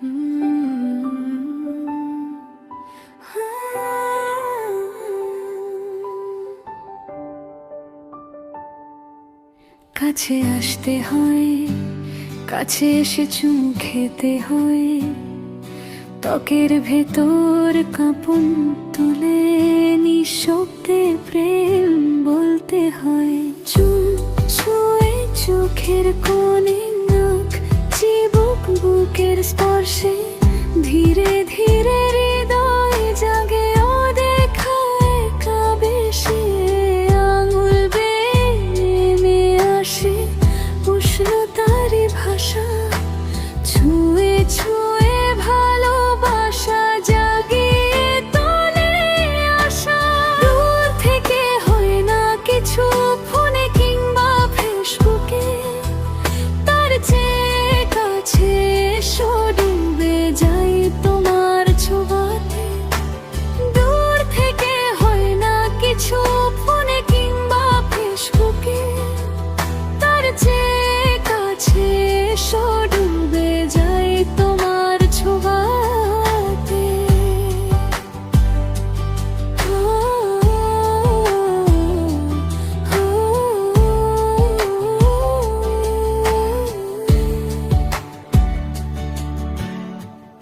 কাছে আসতে হয়, কাছে এসে চুমু খেতে হয়, ত্বকের ভেতর কাঁপন তুলে নিঃশব্দে প্রেম বলতে হয়। ছুঁয়ে চোখের কোণে নাক, চিবুক বুকের স্পর্শে ধীরে ধীরে হৃদয় জাগে অদেখায় কাবেশে। আঙুল বেয়ে নেমে আসে উষ্ণতারই ভাষা, ছুঁয়ে ছুঁয়ে ভালোবাসা জাগিয়ে তোলে আশা। দূর থেকে হয় না কিছু, ফোনে কিংবা ফেসবুকে, তার চেয়ে কাছে এসো ডুবে যাই তোমার ছোঁয়াতে। দূর থেকে হয় না কিছু, ফোনে কিংবা ফেসবুকে, তার চেয়ে কাছে এসো ডুবে যাই তোমার ছোঁয়াতে।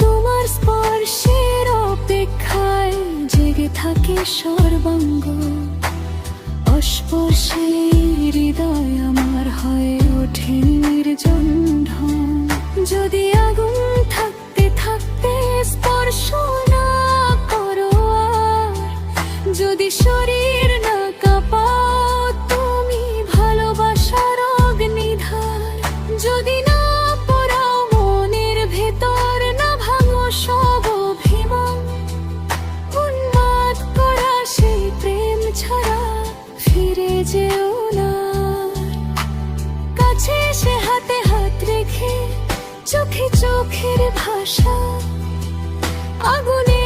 তোমার স্পর্শের অপেক্ষায় জেগে থাকে সর্বাঙ্গ, অস্পর্শে হৃদয় আমার হয়ে ওঠে নির্জন ঢং। যদি আগুন থাকতে থাকতে স্পর্শ না করো আর, যদি শরীর না কাঁপাও তুমি ভালোবাসার অগ্নিধার, যদি না পোড়াও মনের ভেতর, না ভাঙো সব অভিমান, উন্মাদ করা সেই প্রেম ছাড়া ফিরে যেও না। কাছে এসে হাতে হাত রেখে চোখে চোখের ভাষা, আগুনে